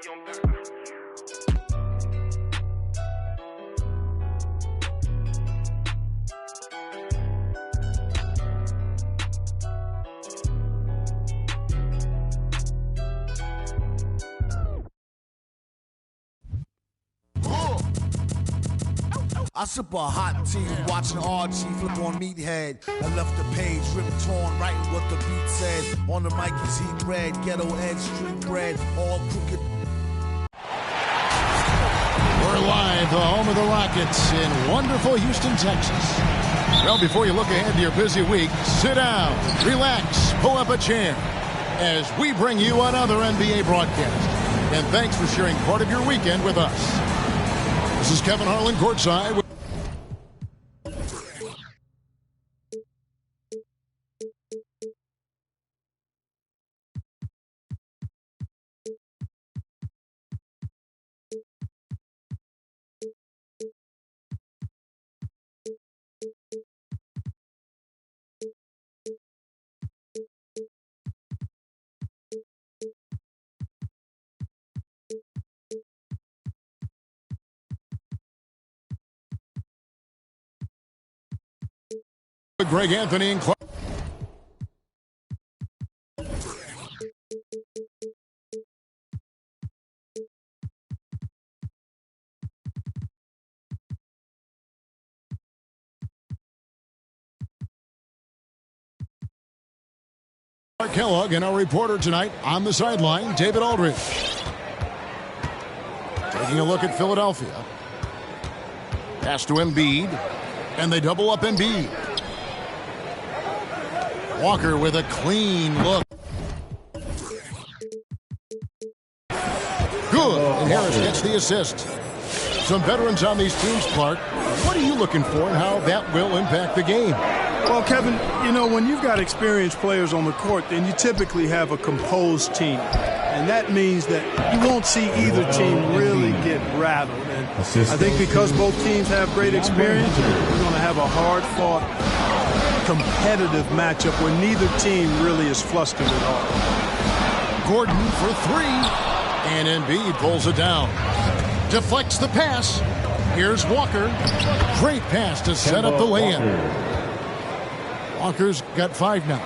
I sip a hot tea, watching RG flip on Meathead. I left the page ripped torn, writing what the beat said. On the mic is heat bread, ghetto edge, street bread, all crooked. We're live, the home of the Rockets in wonderful Houston, Texas. Well, before you look ahead to your busy week, sit down, relax, pull up a chair as we bring you another NBA broadcast. And thanks for sharing part of your weekend with us. This is Kevin Harlan courtside. Greg Anthony and Clark. Clark Kellogg and our reporter tonight on the sideline, David Aldridge. Taking a look at Philadelphia. Pass to Embiid, and they double up Embiid. Walker with a clean look. Good, and Harris gets the assist. Some veterans on these teams, Clark. What are you looking for and how that will impact the game? Well, Kevin, you know, when you've got experienced players on the court, then you typically have a composed team. And that means that you won't see either team really get rattled. And I think because both teams have great experience, we're going to have a hard-fought, competitive matchup where neither team really is flustered at all. Gordon for three, and Embiid pulls it down. Deflects the pass. Here's Walker. Great pass to set up the lay-in. Walker's got five now.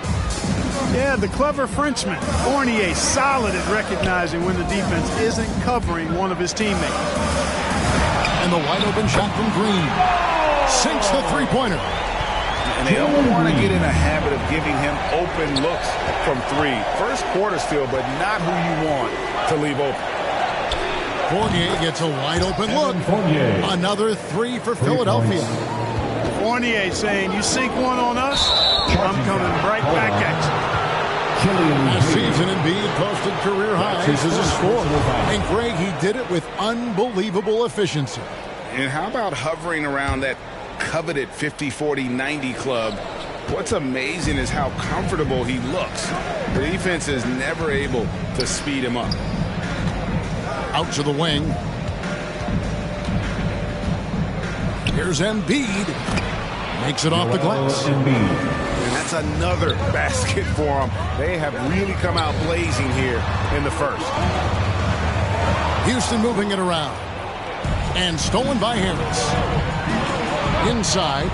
Yeah, the clever Frenchman, Fournier, solid at recognizing when the defense isn't covering one of his teammates. And the wide-open shot from Green. Sinks the three-pointer. And they don't want to get in a habit of giving him open looks from three. First quarter still, but not who you want to leave open. Fournier gets a wide-open look. Another three for Philadelphia. Fournier saying, you sink one on us, I'm coming right back at you. Last season, Embiid posted career highs as a scorer. And Greg, he did it with unbelievable efficiency. And how about hovering around that coveted 50-40-90 club? What's amazing is how comfortable he looks. The defense is never able to speed him up. Out to the wing. Here's Embiid. Makes it off the glass. And that's another basket for them. They have really come out blazing here in the first. Houston moving it around. And stolen by Harris. Inside.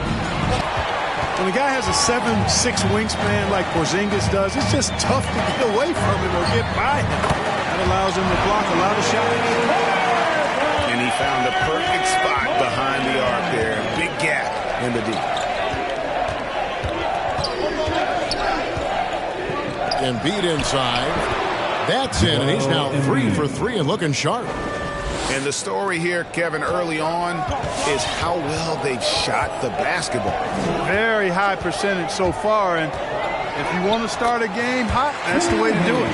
When a guy has a 7'6" wingspan like Porzingis does, it's just tough to get away from him or get by him. That allows him to block a lot of shots. And he found the perfect spot behind the arc there. Big gap in the deep. Embiid inside. That's in, and he's now 3 for 3 and looking sharp. And the story here, Kevin, early on is how well they've shot the basketball. Very high percentage so far, and if you want to start a game hot, that's the way to do it.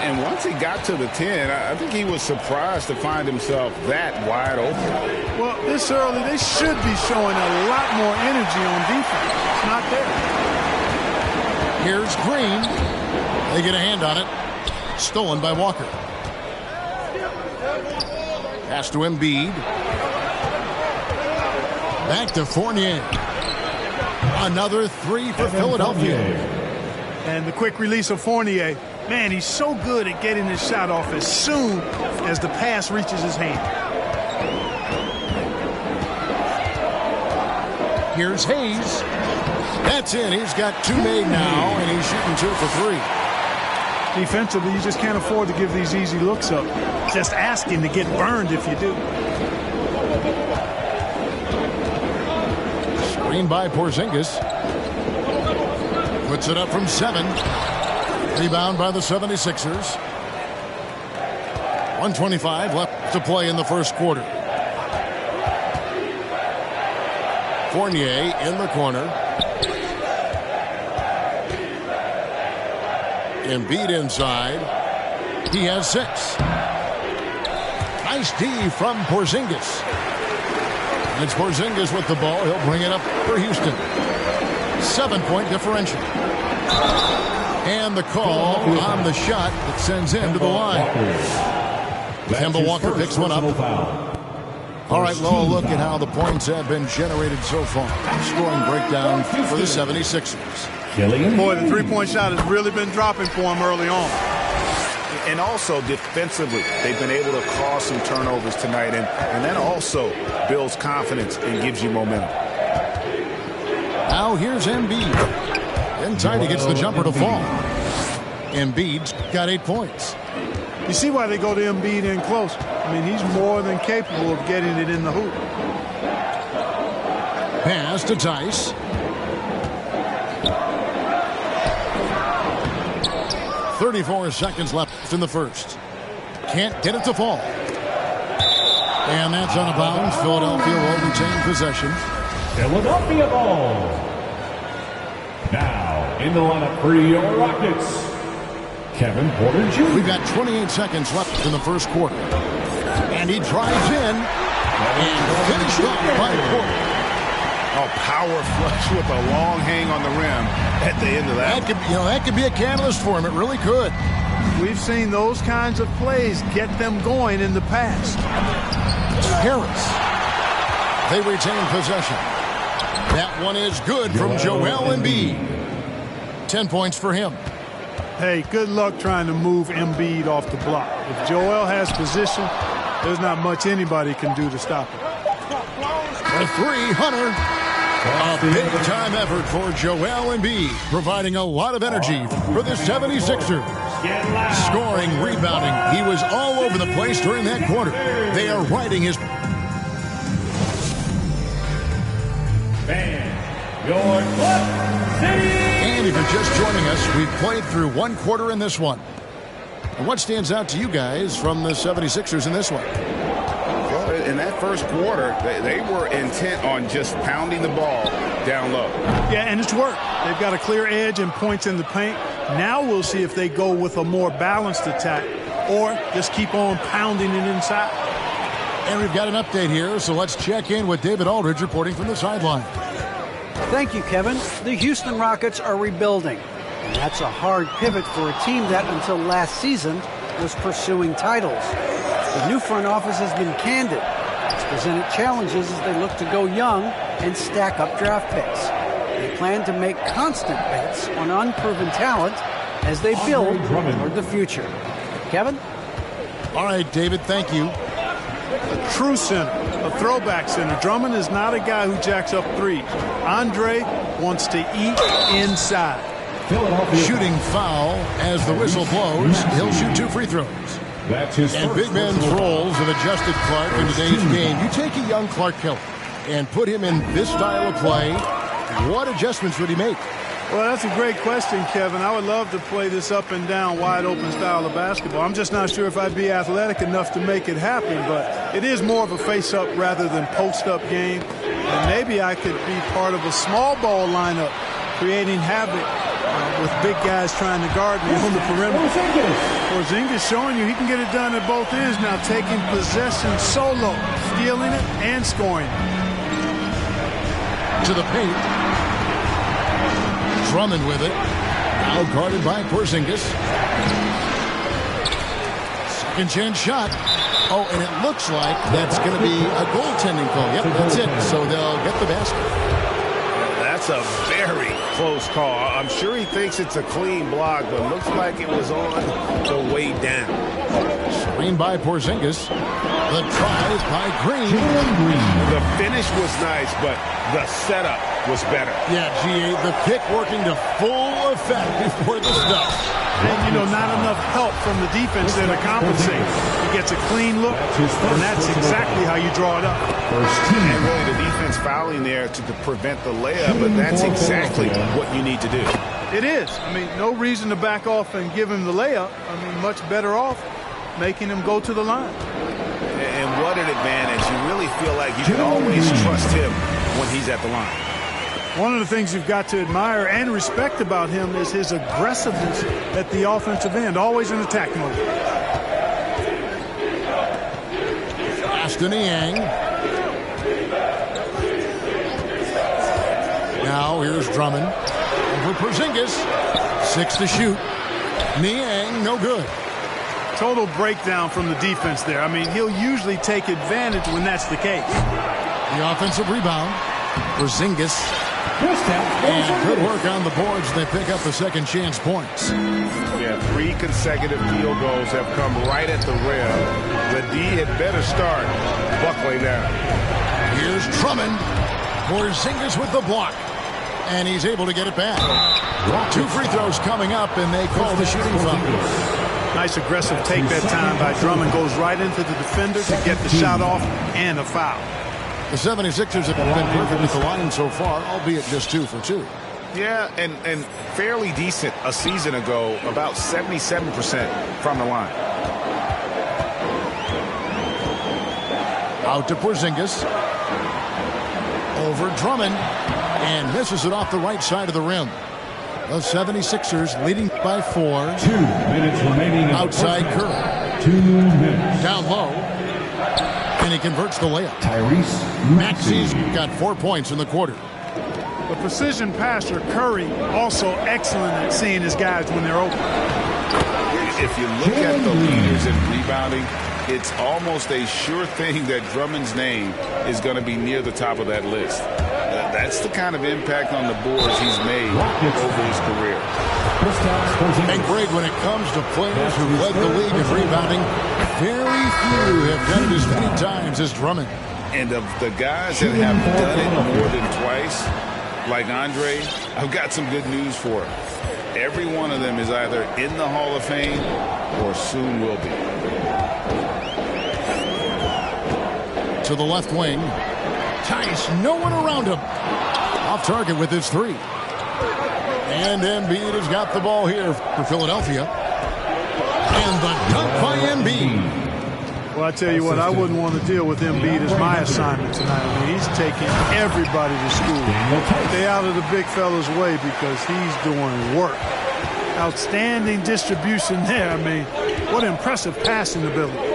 And once he got to the 10, I think he was surprised to find himself that wide open. Well, this early, they should be showing a lot more energy on defense. It's not there. Here's Green. They get a hand on it. Stolen by Walker. Pass to Embiid. Back to Fournier. Another three for Philadelphia. And the quick release of Fournier. Man, he's so good at getting his shot off as soon as the pass reaches his hand. Here's Hayes. That's in. He's got 2 made now, and he's shooting 2 for 3. Defensively, you just can't afford to give these easy looks up. Just asking to get burned if you do. Screen by Porzingis. Puts it up from 7. Rebound by the 76ers. 1:25 left to play in the first quarter. Fournier in the corner. Embiid inside. He has 6. Nice D from Porzingis. And it's Porzingis with the ball. He'll bring it up for Houston. 7-point differential. And the call on the shot that sends him to the line. Kemba Walker picks one up. All right, Lowell, look at how the points have been generated so far. Scoring breakdown for the 76ers. Boy, the three-point shot has really been dropping for him early on. And also defensively, they've been able to cause some turnovers tonight, and that also builds confidence and gives you momentum. Now here's Embiid. Inside, he gets the jumper to fall. Embiid's got 8 points. You see why they go to Embiid in close. I mean, he's more than capable of getting it in the hoop. Pass to Tice. .34 seconds left in the first. Can't get it to fall. And that's out of bounds. Philadelphia will retain possession. Philadelphia ball. Now in the lineup for your Rockets, Kevin Porter Jr. We've got 28 seconds left in the first quarter. And he drives in and finished off by Porter. Oh, power flush with a long hang on the rim at the end of that. That could be a catalyst for him. It really could. We've seen those kinds of plays get them going in the past. Harris. They retain possession. That one is good from Joel Embiid. 10 points for him. Hey, good luck trying to move Embiid off the block. If Joel has position, there's not much anybody can do to stop him. For 3, Hunter. A big-time effort for Joel Embiid, providing a lot of energy for the 76ers. Scoring, rebounding. He was all over the place during that quarter. They are riding his... And if you're just joining us, we've played through 1 quarter in this one. And what stands out to you guys from the 76ers in this one? In that first quarter, they were intent on just pounding the ball down low. Yeah, and it's worked. They've got a clear edge and points in the paint. Now we'll see if they go with a more balanced attack or just keep on pounding it inside. And we've got an update here, so let's check in with David Aldridge reporting from the sideline. Thank you, Kevin. The Houston Rockets are rebuilding, and that's a hard pivot for a team that until last season was pursuing titles. The new front office has been candid. It's presented challenges as they look to go young and stack up draft picks. They plan to make constant bets on unproven talent as they build toward the future. Kevin? All right, David, thank you. A true center, a throwback center. Drummond is not a guy who jacks up threes. Andre wants to eat inside. Shooting foul as the whistle blows. He'll shoot 2 free throws. That's his and big men's roles have adjusted Clark in today's game. You take a young Clark Kelly and put him in this style of play. What adjustments would he make? Well, that's a great question, Kevin. I would love to play this up and down, wide open style of basketball. I'm just not sure if I'd be athletic enough to make it happen, but it is more of a face-up rather than post-up game. And maybe I could be part of a small ball lineup, creating havoc with big guys trying to guard me on the perimeter. Porzingis showing you he can get it done at both ends now, taking possession solo, stealing it and scoring it. To the paint. Drummond with it. Now guarded by Porzingis. Second chance shot. Oh, and it looks like that's going to be a goaltending call. Yep, that's it. So they'll get the basket. That's That's a very close call. I'm sure he thinks it's a clean block, but looks like it was on the way down. Screen by Porzingis. The try by Green. The finish was nice, but the setup was better. Yeah, GA, the pick working to full effect before the stuff. And, not enough help from the defense there to compensate. He gets a clean look, and that's exactly how you draw it up. And really, the defense fouling there to prevent the layup, but that's exactly what you need to do. It is. No reason to back off and give him the layup. Much better off making him go to the line. And what an advantage. You really feel like you can always trust him when he's at the line. One of the things you've got to admire and respect about him is his aggressiveness at the offensive end, always in attack mode. Ashton Niang. Now here's Drummond. Over Porzingis. 6 to shoot. Niang, no good. Total breakdown from the defense there. He'll usually take advantage when that's the case. The offensive rebound. Porzingis. And good work on the boards. They pick up the second chance points. Yeah, 3 consecutive field goals have come right at the rim. The D had better start buckling down. Here's Drummond. Porzingis with the block. And he's able to get it back. 2 free throws coming up, and they call the shooting foul. Nice aggressive take that time by Drummond. Goes right into the defender to get the shot off and a foul. The 76ers have been perfect at the line so far, albeit just 2 for 2. Yeah, and fairly decent a season ago, about 77% from the line. Out to Porzingis. Over Drummond. And misses it off the right side of the rim. The 76ers leading by 4. 2 minutes remaining. Outside Curry. 2 minutes. Down low. And he converts the layup. Tyrese Maxey's got 4 points in the quarter. The precision passer, Curry, also excellent at seeing his guys when they're open. If you look at the leaders in rebounding, it's almost a sure thing that Drummond's name is going to be near the top of that list. That's the kind of impact on the boards he's made over his career. And Greg, when it comes to players who led the league in rebounding, very few have done it as many times as Drummond. And of the guys that have done it more than twice, like Andre, I've got some good news for him. Every one of them is either in the Hall of Fame or soon will be. To the left wing. Tice, no one around him. Off target with his 3. And Embiid has got the ball here for Philadelphia. And the dunk by Embiid. Well, I tell you what, I wouldn't want to deal with Embiid as my assignment tonight. He's taking everybody to school. Stay out of the big fella's way because he's doing work. Outstanding distribution there. What impressive passing ability.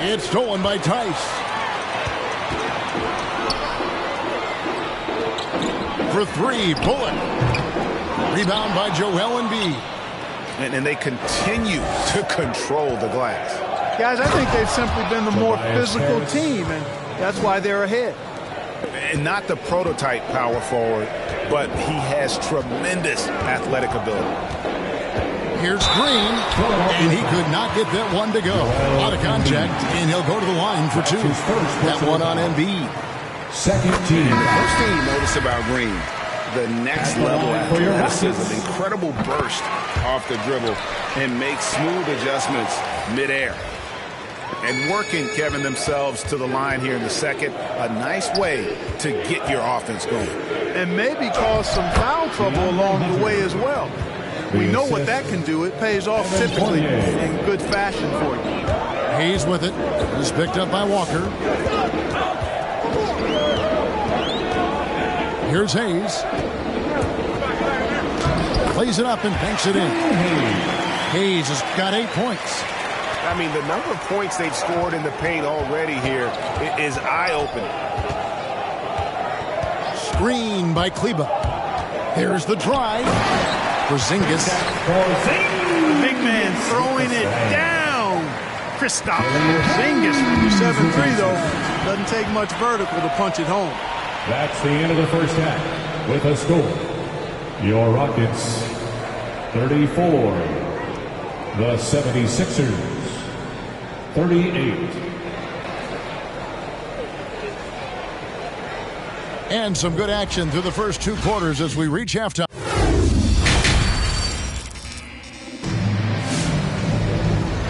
It's stolen by Tice. For 3, Bullock. Rebound by Joel Embiid. And they continue to control the glass. Guys, I think they've simply been the more physical team, and that's why they're ahead. And not the prototype power forward, but he has tremendous athletic ability. Here's Green, and he could not get that one to go. Out of contact, and he'll go to the line for 2. That one on Embiid. Second team. The first thing you notice about Green, the next level athleticism, incredible burst off the dribble, and makes smooth adjustments midair. And working, Kevin, themselves to the line here in the second, a nice way to get your offense going. And maybe cause some foul trouble along the way as well. We know what that can do. It pays off typically in good fashion for you. Hayes with it. He's picked up by Walker. Here's Hayes. Plays it up and banks it in. Hayes has got 8 points. The number of points they've scored in the paint already here is eye-opening. Screen by Kleba. Here's the drive. Porzingis. The big man throwing it down. Kristaps Porzingis from your 7-3, though. Doesn't take much vertical to punch it home. That's the end of the first half with a score. Your Rockets 34, the 76ers 38. And some good action through the first 2 quarters as we reach halftime.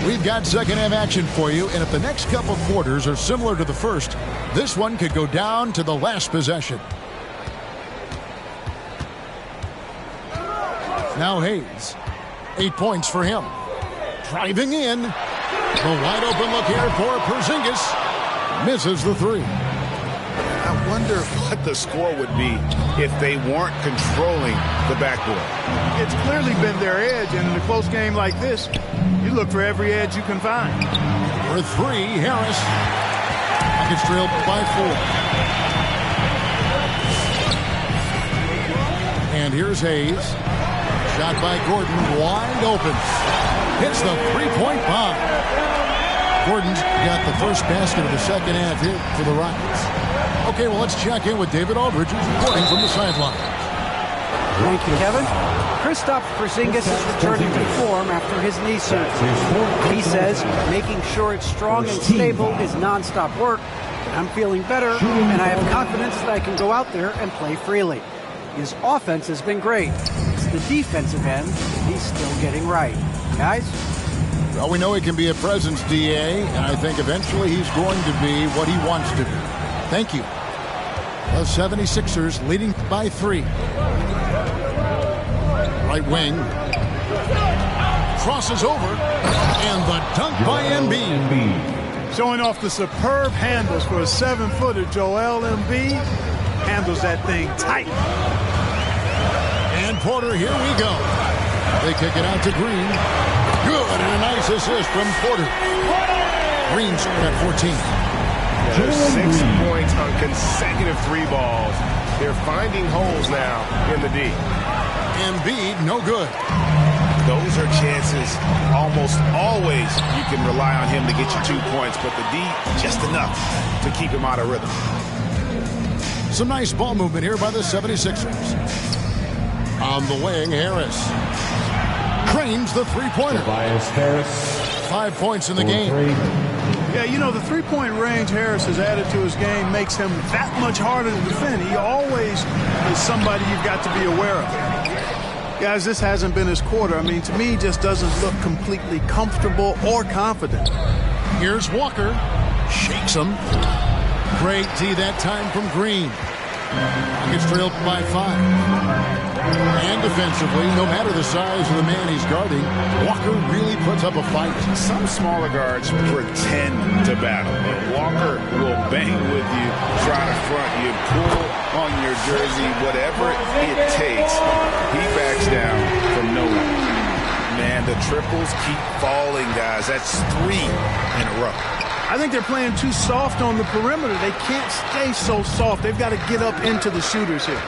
We've got second half action for you, and if the next couple quarters are similar to the first, this one could go down to the last possession. Now Hayes, 8 points for him. Driving in, the wide open look here for Porzingis. Misses the 3. I wonder what the score would be if they weren't controlling the backboard. It's clearly been their edge, and in a close game like this, you look for every edge you can find. For 3, Harris. Rockets trailed by 4. And here's Hayes. Shot by Gordon, wide open. Hits the 3-point bomb. Gordon's got the first basket of the second half here for the Rockets. Okay, well, let's check in with David Aldridge, who's reporting from the sideline. Thank you, Kevin. Kristaps Porzingis is returning to form after his knee surgery. He says making sure it's strong and stable is nonstop work. I'm feeling better, and I have confidence that I can go out there and play freely. His offense has been great. It's the defensive end he's still getting right. Guys? Well, we know he can be a presence, DA, and I think eventually he's going to be what he wants to be. Thank you. The 76ers leading by 3. Right wing. Crosses over. And the dunk by Embiid. Showing off the superb handles for a 7-footer. Joel Embiid handles that thing tight. And Porter, here we go. They kick it out to Green. Good, and a nice assist from Porter. Green's at 14. There's 6 points on consecutive 3 balls. They're finding holes now in the D. Embiid, no good. Those are chances almost always you can rely on him to get you 2 points, but the D, just enough to keep him out of rhythm. Some nice ball movement here by the 76ers. On the wing, Harris. Cranes the 3-pointer. Tobias Harris. 5 points in the game. Yeah, you know, the 3-point range Harris has added to his game makes him that much harder to defend. He always is somebody you've got to be aware of. Guys, this hasn't been his quarter. I mean, to me, he just doesn't look completely comfortable or confident. Here's Walker. Shakes him. Great D that time from Green. Gets trailed by 5. And defensively, no matter the size of the man he's guarding, Walker really puts up a fight. Some smaller guards pretend to battle. Walker will bang with you, try to front you, pull on your jersey, whatever it takes. He backs down from nowhere. Man, the triples keep falling, guys. That's 3 in a row. I think they're playing too soft on the perimeter. They can't stay so soft. They've got to get up into the shooters here.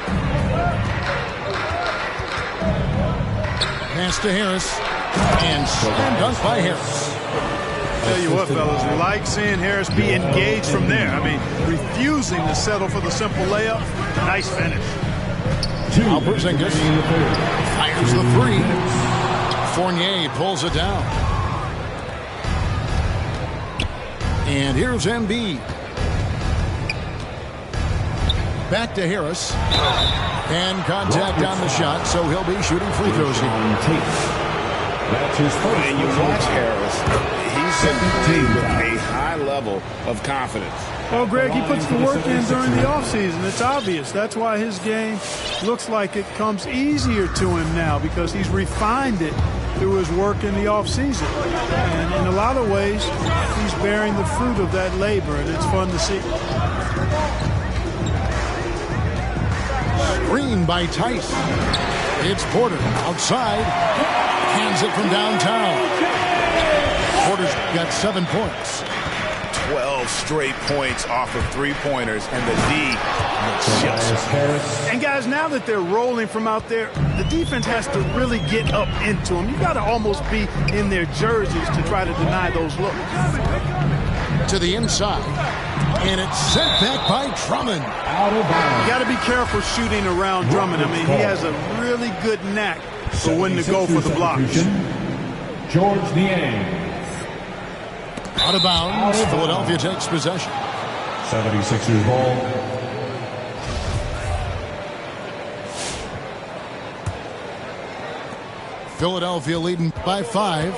Pass to Harris. And slam dunk by Harris. Tell you what, fellas, we like seeing Harris be engaged from there. I mean, refusing to settle for the simple layup. Nice finish. Now Porzingis fires the 3. Fournier pulls it down. And here's Embiid. Back to Harris. And contact on the shot, so he'll be shooting free throws here. That's his first. And you watch Harris. He's in with a high level of confidence. Well, Greg, he puts the work in during the offseason. It's obvious. That's why his game looks like it comes easier to him now, because he's refined it through his work in the offseason. And in a lot of ways, he's bearing the fruit of that labor, and it's fun to see. Screen by Tice. It's Porter outside. Hands it from downtown. Porter's got 7 points. 12 straight points off of three-pointers, and the D just... And guys, now that they're rolling from out there, the defense has to really get up into them. You got to almost be in their jerseys to try to deny those looks. To the inside, and it's sent back by Drummond. You got to be careful shooting around Drummond. I mean, he has a really good knack for when to go for the blocks. George Niang. Out of bounds. Philadelphia takes possession. 76ers ball. Philadelphia leading by 5.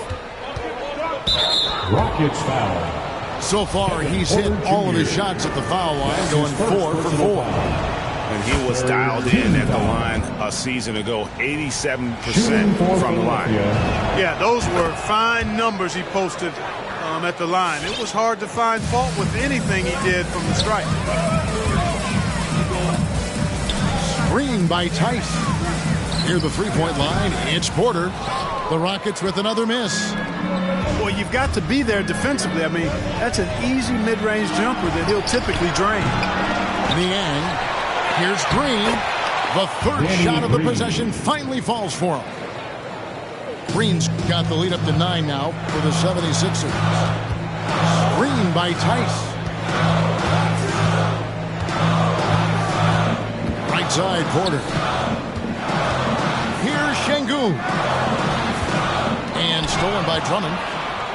Rockets foul. So far, he's hit all of his shots at the foul line, going 4 for 4. And he was dialed in at the line a season ago, 87% from the line. Yeah, those were fine numbers he posted at the line. It was hard to find fault with anything he did from the stripe. Screen by Tice. Near the three-point line, it's Porter. The Rockets with another miss. Well, you've got to be there defensively. I mean, that's an easy mid-range jumper that he'll typically drain. Niang. Here's Green. The third shot of the possession finally falls for him. Green's got the lead up to 9 now for the 76ers. Screen by Tice. Right side, Porter. Here's Şengün. And stolen by Drummond.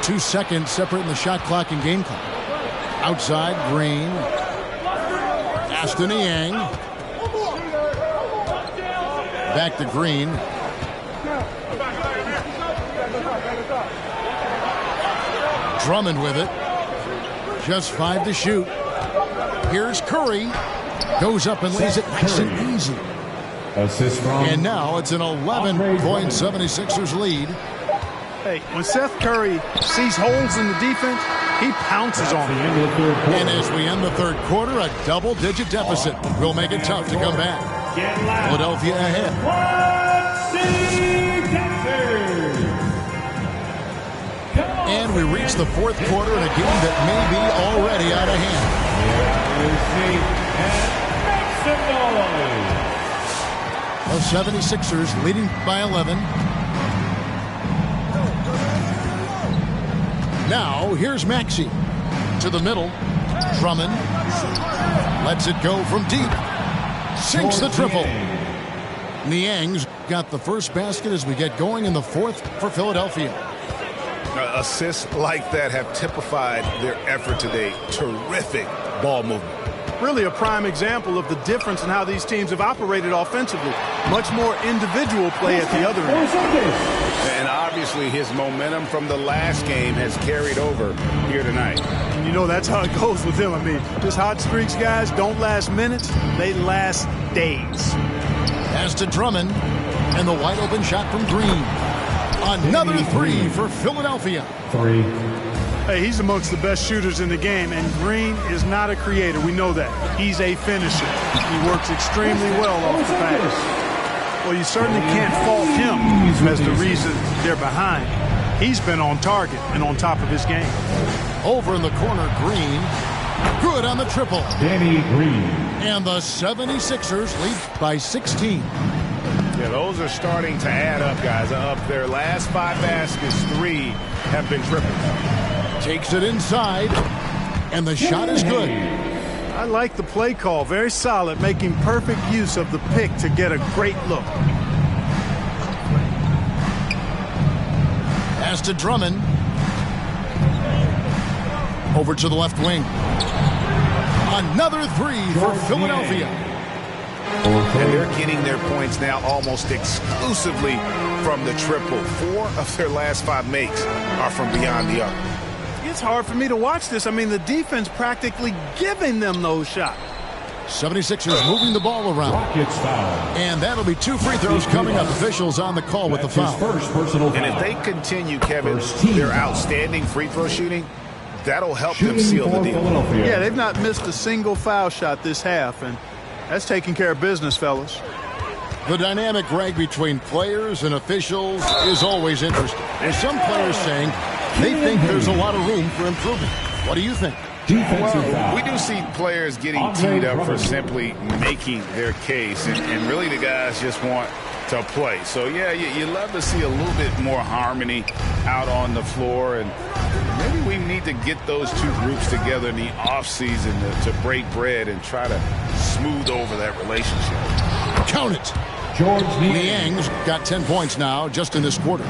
2 seconds separating the shot clock and game clock. Outside, Green. Pass to Niang. Back to Green. Drummond with it. Just 5 to shoot. Here's Curry. Goes up and lays it nice and easy. Assist from. And now it's an 11-point 76ers lead. Hey, when Seth Curry sees holes in the defense, he pounces on it. And as we end the third quarter, a double-digit deficit will make it tough to come back. Philadelphia ahead. And we reach the fourth quarter in a game that may be already out of hand. The 76ers leading by 11. Now, here's Maxey. To the middle. Drummond. Lets it go from deep. Sinks the triple. Niang's got the first basket as we get going in the fourth for Philadelphia. Assists like that have typified their effort today. Terrific ball movement. Really a prime example of the difference in how these teams have operated offensively. Much more individual play at the other end. And obviously his momentum from the last game has carried over here tonight. And you know that's how it goes with him. I mean, just hot streaks, guys, don't last minutes. They last days. Pass to Drummond. And the wide open shot from Green. Another 3 for Philadelphia. 3. Hey, he's amongst the best shooters in the game, and Green is not a creator. We know that. He's a finisher. He works extremely well off the pass. Well, you certainly can't fault him as the reason they're behind. He's been on target and on top of his game. Over in the corner, Green. Good on the triple. Danny Green. And the 76ers lead by 16. Yeah, those are starting to add up, guys. Of their last 5 baskets, 3 have been tripled. Takes it inside, and the shot is good. I like the play call. Very solid, making perfect use of the pick to get a great look. Pass to Drummond. Over to the left wing. Another 3 for Philadelphia. And they're getting their points now almost exclusively from the triple. 4 of their last 5 makes are from beyond the arc. It's hard for me to watch this. I mean, the defense practically giving them those shots. 76ers moving the ball around. Rockets foul. And that'll be 2 free throws coming up. Officials on the call with the foul. First personal foul. And if they continue, Kevin, their outstanding free throw shooting, that'll help them seal the deal. Yeah, they've not missed a single foul shot this half, and that's taking care of business, fellas. The dynamic, Greg, between players and officials is always interesting. There's some players saying they think there's a lot of room for improvement. What do you think? Defensive Well, foul. we do see players getting Andre teed up for Drummond. simply making their case, and really the guys just want to play. So, yeah, you love to see a little bit more harmony out on the floor, and maybe we need to get those two groups together in the offseason to break bread and try to smooth over that relationship. Count it. George Niang's got 10 points now just in this quarter.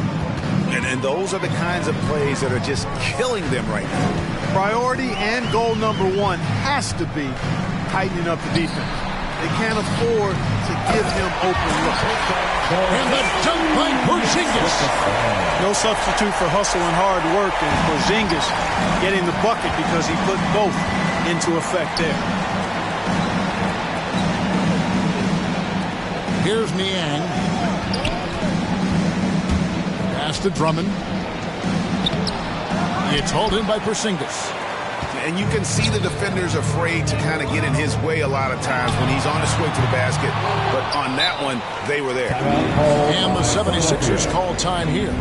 And those are the kinds of plays that are just killing them right now. Priority and goal number one has to be tightening up the defense. They can't afford to give him open looks. And the dunk by Porzingis. No substitute for hustle and hard work, and Porzingis getting the bucket because he put both into effect there. Here's Niang. Pass to Drummond. It's hauled in by Porzingis. And you can see the defenders afraid to kind of get in his way a lot of times when he's on his way to the basket. But on that one, they were there. And the 76ers call time here.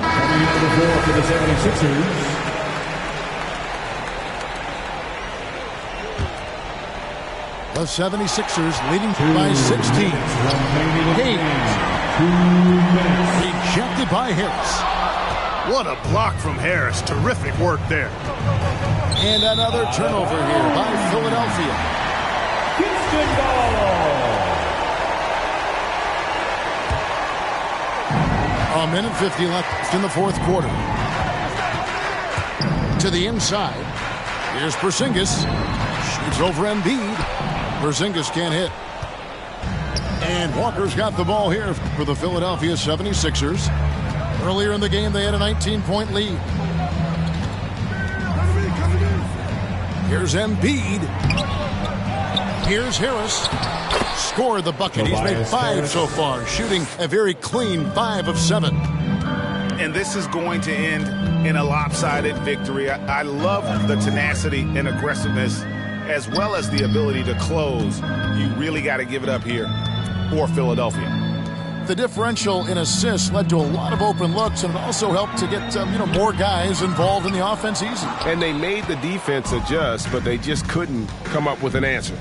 Coming into the floor for the 76ers. The 76ers leading by 16. Hayes. Rejected by Harris. What a block from Harris. Terrific work there. And another turnover here by Philadelphia. Houston ball. A minute 50 left in the fourth quarter. To the inside. Here's Porzingis. Shoots over Embiid. Porzingis can't hit. And Walker's got the ball here for the Philadelphia 76ers. Earlier in the game, they had a 19-point lead. Here's Embiid. Here's Harris. Scored the bucket. He's made 5 so far, shooting a very clean 5 of 7. And this is going to end in a lopsided victory. I love the tenacity and aggressiveness as well as the ability to close. You really got to give it up here for Philadelphia. The differential in assists led to a lot of open looks, and it also helped to get more guys involved in the offense easy. And they made the defense adjust, but they just couldn't come up with an answer.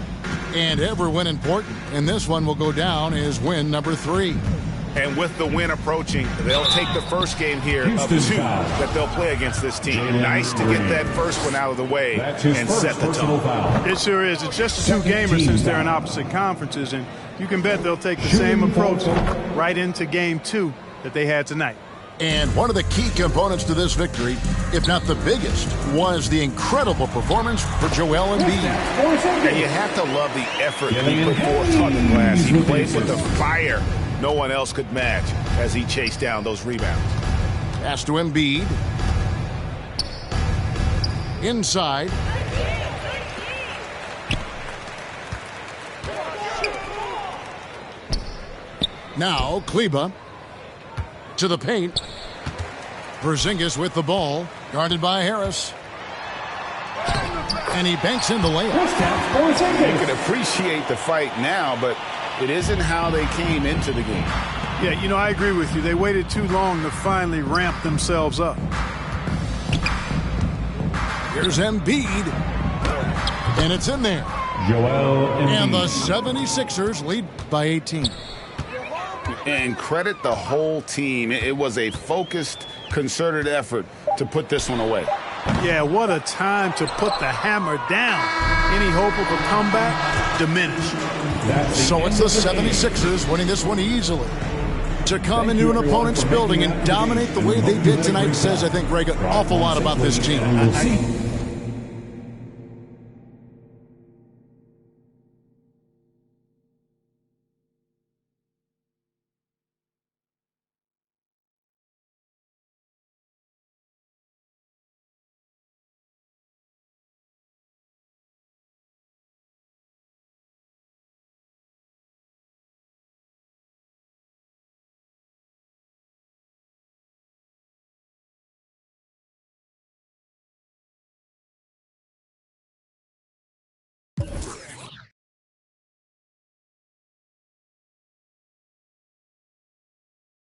And every win important, and this one will go down as win number 3. And with the win approaching, they'll take the first game here of 2 that they'll play against this team. Nice to get that first one out of the way and set the tone. It sure is. It's just a 2-gamer since they're in opposite conferences, and you can bet they'll take the same approach right into game 2 that they had tonight. And one of the key components to this victory, if not the biggest, was the incredible performance for Joel Embiid. And you have to love the effort he put forth on the glass. He played with the fire no one else could match as he chased down those rebounds. Pass to Embiid. Inside. Now Kleba to the paint. Porzingis with the ball, guarded by Harris. And he banks in the layup. You can appreciate the fight now, but it isn't how they came into the game. Yeah, I agree with you. They waited too long to finally ramp themselves up. Here's Embiid. And it's in there. Joel Embiid. And the 76ers lead by 18. And credit the whole team. It was a focused, concerted effort to put this one away. Yeah, what a time to put the hammer down. Any hope of a comeback diminished. So it's the 76ers winning this one easily. To come into an opponent's building and dominate the way they did tonight says, I think, Greg, an awful lot about this team.